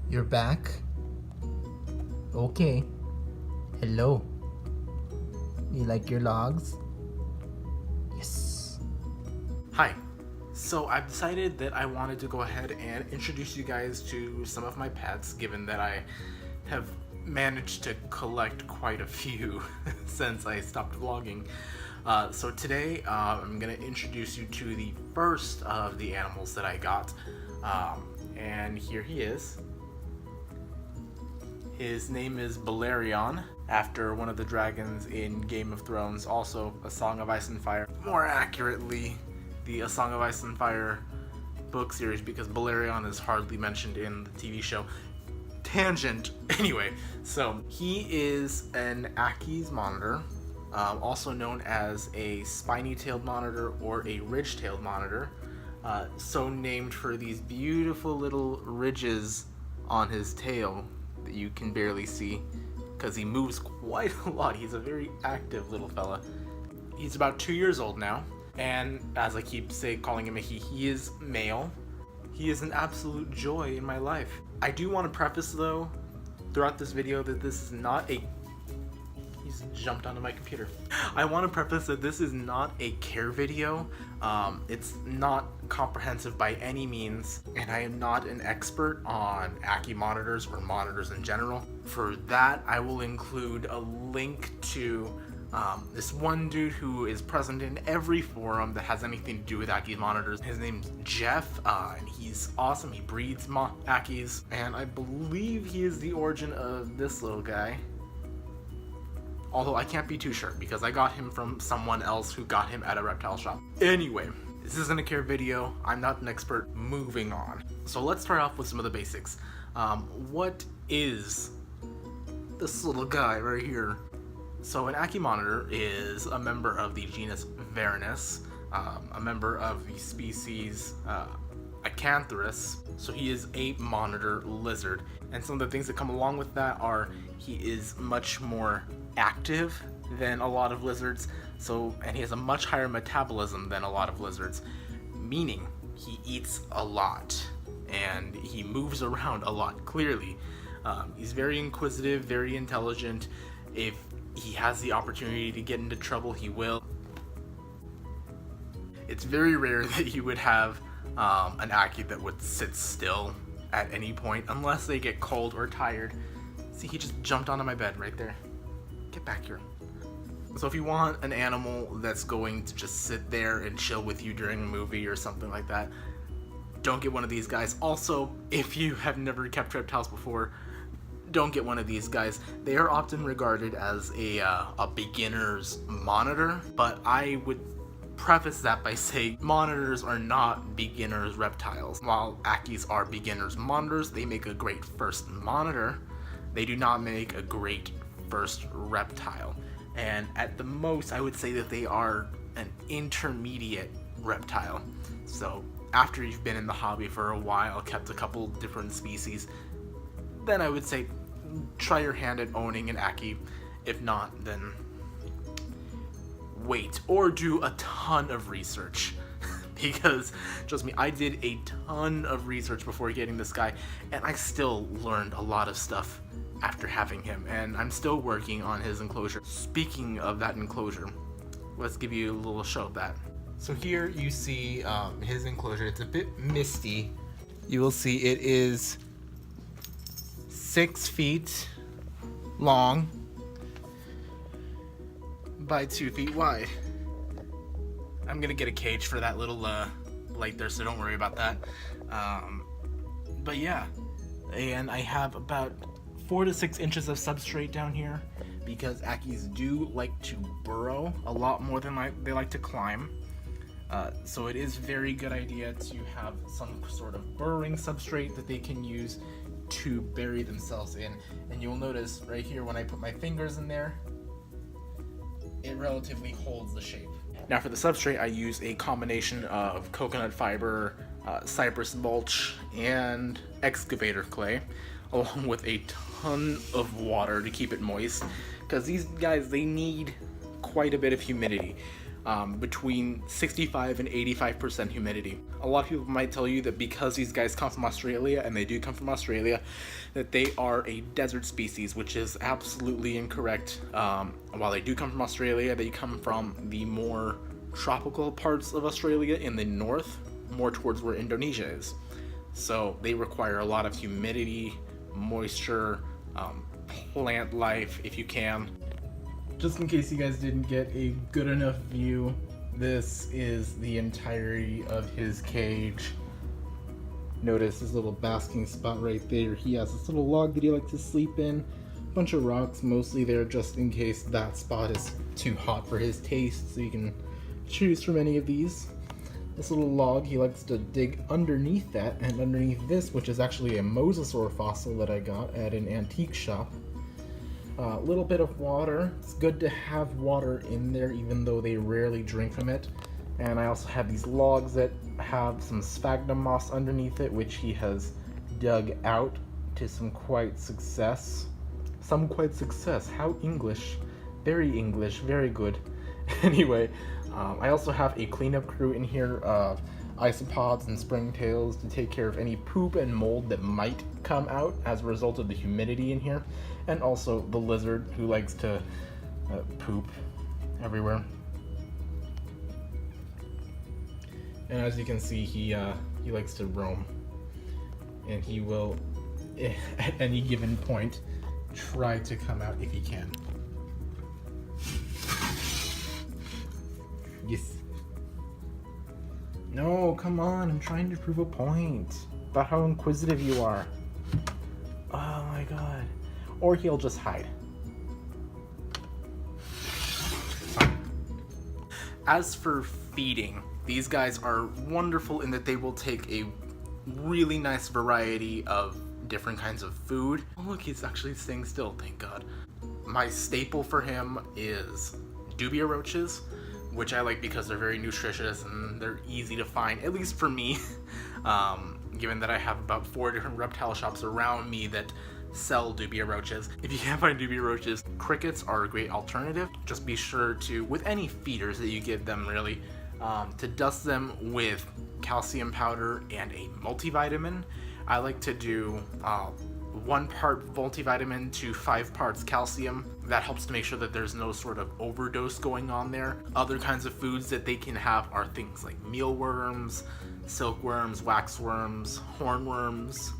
You're back? Okay. Hello. You like your logs? Yes. Hi. So I've decided that I wanted to go ahead and introduce you guys to some of my pets, given that I have managed to collect quite a few since I stopped vlogging. So today I'm going to introduce you to the first of the animals that I got. And here he is. His name is Balerion, after one of the dragons in Game of Thrones, also A Song of Ice and Fire. More accurately, the A Song of Ice and Fire book series, because Balerion is hardly mentioned in the TV show. Tangent. Anyway, so he is an Ackie Monitor, also known as a spiny-tailed monitor or a ridge-tailed monitor, so named for these beautiful little ridges on his tail that you can barely see because he moves quite a lot. He's a very active little fella. He's about 2 years old now, and as I keep calling him a he is male. He is an absolute joy in my life. I do want to preface though throughout this video that this is not a he's jumped onto my computer. I want to preface that this is not a care video. It's not comprehensive by any means, and I am not an expert on Ackie monitors or monitors in general. For that, I will include a link to this one dude who is present in every forum that has anything to do with Ackie monitors. His name's Jeff, and he's awesome. He breeds Ackies, and I believe he is the origin of this little guy. Although I can't be too sure because I got him from someone else who got him at a reptile shop. Anyway, this isn't a care video. I'm not an expert. Moving on. So let's start off with some of the basics. What is this little guy right here? So an Ackie Monitor is a member of the genus Varanus, a member of the species Acanthrus. So he is a monitor lizard, and some of the things that come along with that are he is much more active than a lot of lizards, and he has a much higher metabolism than a lot of lizards, meaning he eats a lot and he moves around a lot. Clearly, he's very inquisitive, very intelligent. If he has the opportunity to get into trouble, he will. It's very rare that you would have an Ackie that would sit still at any point unless they get cold or tired. See, he just jumped onto my bed right there. Get back here. So if you want an animal that's going to just sit there and chill with you during a movie or something like that, don't get one of these guys. Also, if you have never kept reptiles before, don't get one of these guys. They are often regarded as a beginner's monitor, but I would preface that by saying monitors are not beginner's reptiles. While Ackies are beginner's monitors, they make a great first monitor. They do not make a great first reptile. And at the most, I would say that they are an intermediate reptile. So after you've been in the hobby for a while, kept a couple different species, then I would say try your hand at owning an Ackie. If not, then wait or do a ton of research. Because trust me, I did a ton of research before getting this guy, and I still learned a lot of stuff after having him, and I'm still working on his enclosure. Speaking of that enclosure, let's give you a little show of that. So here you see his enclosure. It's a bit misty. You will see it is 6 feet long by 2 feet wide. I'm gonna get a cage for that little light there, so don't worry about that. But yeah, and I have about 4 to 6 inches of substrate down here because Ackies do like to burrow a lot more than they like to climb. So it is very good idea to have some sort of burrowing substrate that they can use to bury themselves in. And you'll notice right here when I put my fingers in there, it relatively holds the shape. Now for the substrate, I use a combination of coconut fiber, cypress mulch, and excavator clay, along with a ton of water to keep it moist, because these guys, they need quite a bit of humidity. between 65 and 85% humidity. A lot of people might tell you that because these guys come from Australia, and they do come from Australia, that they are a desert species, which is absolutely incorrect. While they do come from Australia, they come from the more tropical parts of Australia in the north, more towards where Indonesia is. So they require a lot of humidity, moisture, plant life if you can. Just in case you guys didn't get a good enough view, this is the entirety of his cage. Notice his little basking spot right there. He has this little log that he likes to sleep in. A bunch of rocks mostly there just in case that spot is too hot for his taste, so you can choose from any of these. This little log, he likes to dig underneath that, and underneath this, which is actually a mosasaur fossil that I got at an antique shop. A little bit of water. It's good to have water in there even though they rarely drink from it. And I also have these logs that have some sphagnum moss underneath it, which he has dug out to some quite success. How English. Very English. Very good. Anyway, I also have a cleanup crew in here, isopods and springtails, to take care of any poop and mold that might come out as a result of the humidity in here, and also the lizard who likes to poop everywhere. And as you can see, he likes to roam, and he will at any given point try to come out if he can. Yes. No, come on, I'm trying to prove a point about how inquisitive you are. Oh my god. Or he'll just hide. As for feeding, these guys are wonderful in that they will take a really nice variety of different kinds of food. Oh look, he's actually staying still, thank god. My staple for him is dubia roaches, which I like because they're very nutritious and they're easy to find, at least for me, given that I have about 4 different reptile shops around me that sell dubia roaches. If you can't find dubia roaches, crickets are a great alternative. Just be sure to, with any feeders that you give them really, to dust them with calcium powder and a multivitamin. I like to do 1 part multivitamin to 5 parts calcium. That helps to make sure that there's no sort of overdose going on there. Other kinds of foods that they can have are things like mealworms, silkworms, waxworms, hornworms,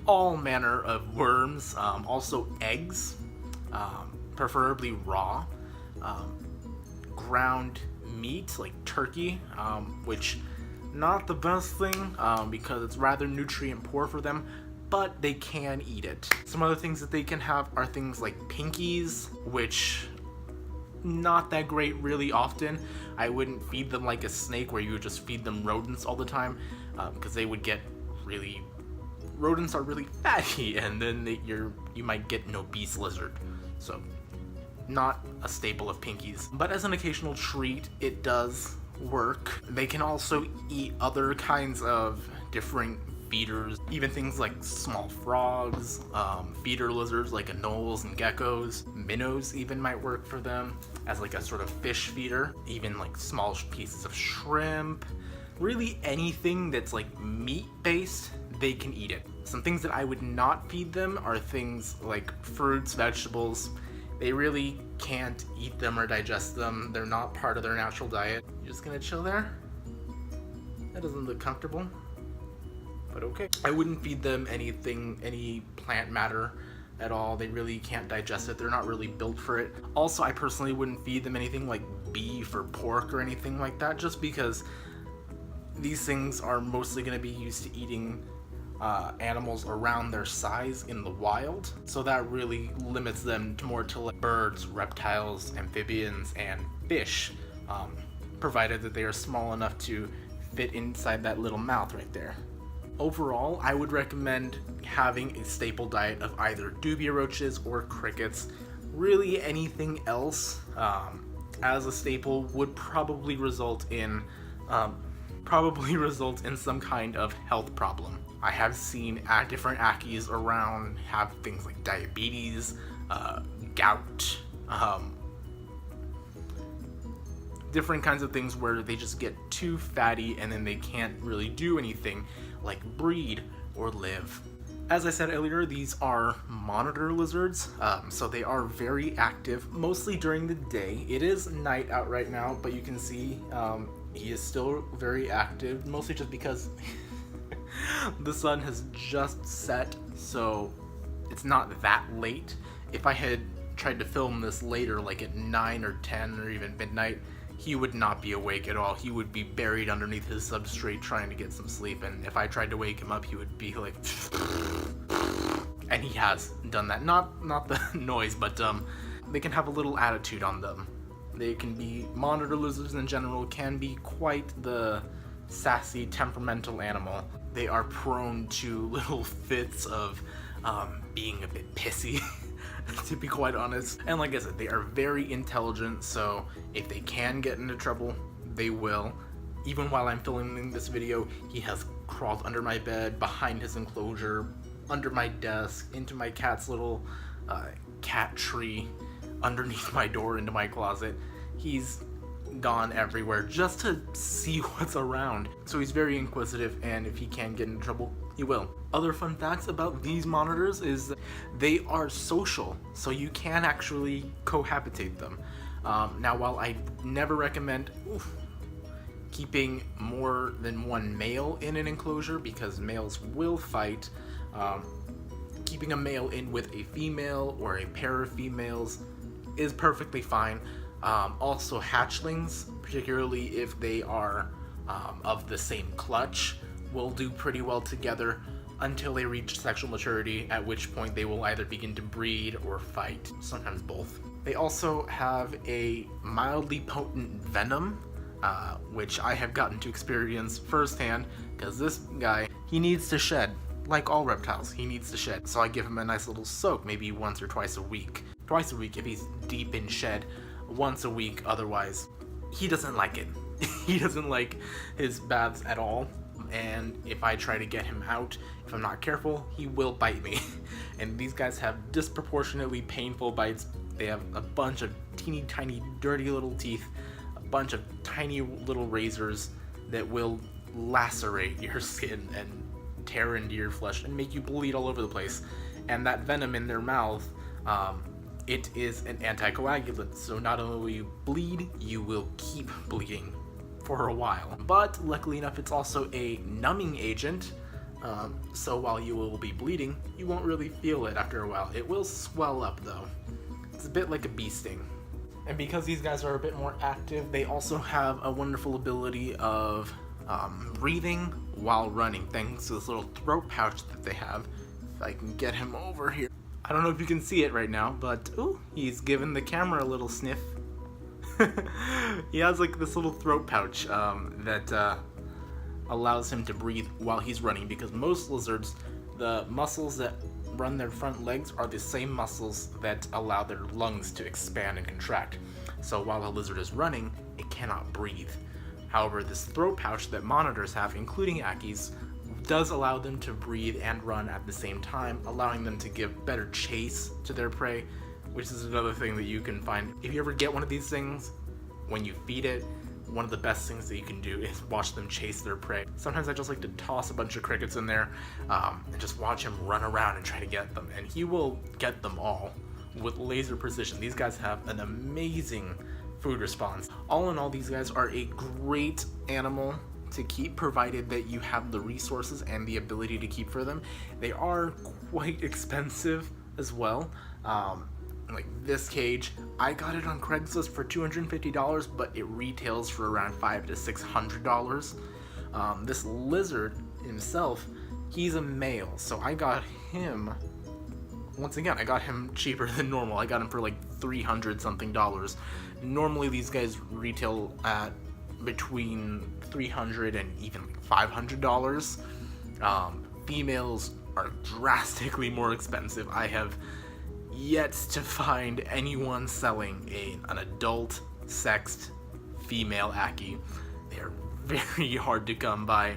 all manner of worms, also eggs, preferably raw, ground meat like turkey, which not the best thing because it's rather nutrient poor for them, but they can eat it. Some other things that they can have are things like pinkies, which not that great really often. I wouldn't feed them like a snake where you would just feed them rodents all the time, because they would get really, rodents are really fatty, and then you might get an obese lizard. So not a staple of pinkies, but as an occasional treat it does work. They can also eat other kinds of different feeders, even things like small frogs, feeder lizards like anoles and geckos. Minnows even might work for them as like a sort of fish feeder, even like small pieces of shrimp. Really anything that's like meat based, they can eat it. Some things that I would not feed them are things like fruits, vegetables. They really can't eat them or digest them. They're not part of their natural diet. You're just gonna chill there? That doesn't look comfortable, but okay. I wouldn't feed them anything, any plant matter at all. They really can't digest it. They're not really built for it. Also, I personally wouldn't feed them anything like beef or pork or anything like that, just because these things are mostly gonna be used to eating animals around their size in the wild, so that really limits them to more to like birds, reptiles, amphibians, and fish, provided that they are small enough to fit inside that little mouth right there. Overall, I would recommend having a staple diet of either dubia roaches or crickets. Really anything else as a staple would probably result in some kind of health problem. I have seen different Ackies around have things like diabetes, gout, different kinds of things where they just get too fatty and then they can't really do anything like breed or live. As I said earlier, these are monitor lizards, so they are very active, mostly during the day. It is night out right now, but you can see he is still very active, mostly just because the sun has just set, so it's not that late. If I had tried to film this later, like at 9 or 10 or even midnight, he would not be awake at all. He would be buried underneath his substrate trying to get some sleep, and if I tried to wake him up, he would be like, and he has done that. Not the noise, but they can have a little attitude on them. They can be, monitor lizards in general can be quite the sassy, temperamental animal. They are prone to little fits of being a bit pissy, to be quite honest. And like I said, they are very intelligent, so if they can get into trouble, they will. Even while I'm filming this video, he has crawled under my bed, behind his enclosure, under my desk, into my cat's little cat tree, underneath my door, into my closet. He's gone everywhere just to see what's around. So he's very inquisitive, and if he can get into trouble, he will. Other fun facts about these monitors is that they are social, so you can actually cohabitate them. Now, while I never recommend keeping more than one male in an enclosure because males will fight, keeping a male in with a female or a pair of females is perfectly fine. Also, hatchlings, particularly if they are of the same clutch, will do pretty well together until they reach sexual maturity, at which point they will either begin to breed or fight, sometimes both. They also have a mildly potent venom, which I have gotten to experience firsthand, because this guy, he needs to shed. Like all reptiles, he needs to shed. So I give him a nice little soak, maybe once or twice a week. Twice a week if he's deep in shed, once a week otherwise. He doesn't like it. He doesn't like his baths at all. And if I try to get him out, if I'm not careful, he will bite me. And these guys have disproportionately painful bites. They have a bunch of teeny tiny dirty little teeth, a bunch of tiny little razors that will lacerate your skin and tear into your flesh and make you bleed all over the place. And that venom in their mouth, it is an anticoagulant, so not only will you bleed, you will keep bleeding for a while. But luckily enough, it's also a numbing agent, so while you will be bleeding, you won't really feel it after a while. It will swell up though. It's a bit like a bee sting. And because these guys are a bit more active, they also have a wonderful ability of breathing while running, thanks to this little throat pouch that they have. If I can get him over here. I don't know if you can see it right now, but ooh, he's giving the camera a little sniff. He has like this little throat pouch that allows him to breathe while he's running, because most lizards, the muscles that run their front legs are the same muscles that allow their lungs to expand and contract. So while a lizard is running, it cannot breathe. However, this throat pouch that monitors have, including Accie's, does allow them to breathe and run at the same time, allowing them to give better chase to their prey, which is another thing that you can find. If you ever get one of these things, when you feed it, one of the best things that you can do is watch them chase their prey. Sometimes I just like to toss a bunch of crickets in there and just watch him run around and try to get them, and he will get them all with laser precision. These guys have an amazing food response. All in all, these guys are a great animal to keep, provided that you have the resources and the ability to keep for them. They are quite expensive as well. Like this cage, I got it on Craigslist for $250, but it retails for around $500 to $600. This lizard himself, he's a male, so I got him, once again, I got him cheaper than normal. I got him for like $300 something. Normally these guys retail at between $300 and even $500. Females are drastically more expensive. I have yet to find anyone selling an adult sexed female Ackie. They are very hard to come by,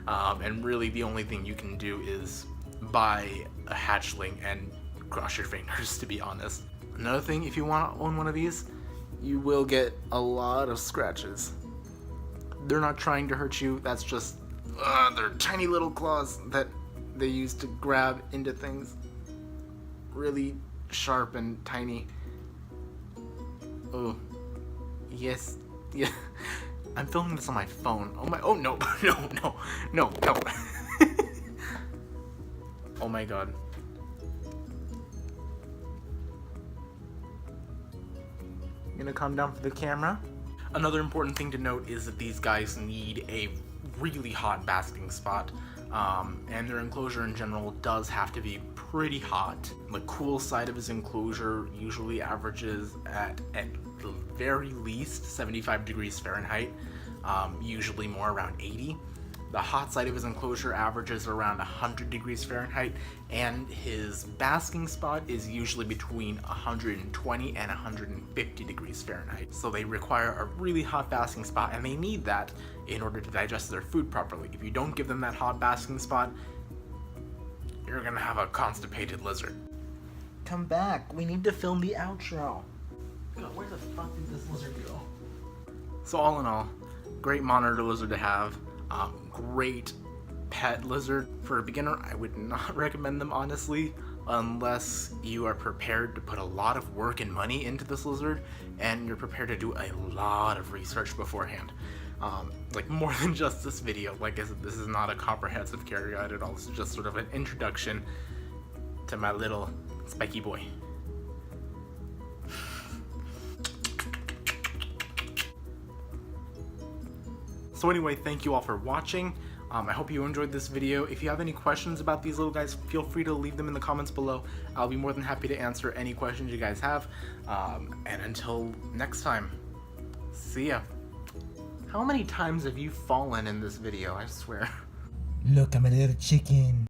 and really the only thing you can do is buy a hatchling and cross your fingers, to be honest. Another thing, if you want to own one of these, you will get a lot of scratches. They're not trying to hurt you, that's just their tiny little claws that they use to grab into things. Really sharp and tiny. Oh, yes, yeah. I'm filming this on my phone. Oh no, no. Oh my god. I'm gonna calm down for the camera. Another important thing to note is that these guys need a really hot basking spot, and their enclosure in general does have to be pretty hot. The cool side of his enclosure usually averages at the very least 75 degrees Fahrenheit, usually more around 80. The hot side of his enclosure averages around 100 degrees Fahrenheit, and his basking spot is usually between 120 and 150 degrees Fahrenheit. So they require a really hot basking spot, and they need that in order to digest their food properly. If you don't give them that hot basking spot, you're gonna have a constipated lizard. Come back, we need to film the outro. God, where the fuck did this lizard go? So all in all, great monitor lizard to have. Great pet lizard. For a beginner, I would not recommend them, honestly, unless you are prepared to put a lot of work and money into this lizard, and you're prepared to do a lot of research beforehand. Like more than just this video. Like I said, this is not a comprehensive care guide at all. This is just sort of an introduction to my little spiky boy. So anyway, thank you all for watching. I hope you enjoyed this video. If you have any questions about these little guys, feel free to leave them in the comments below. I'll be more than happy to answer any questions you guys have. And until next time, see ya. How many times have you fallen in this video? I swear. Look, I'm a little chicken.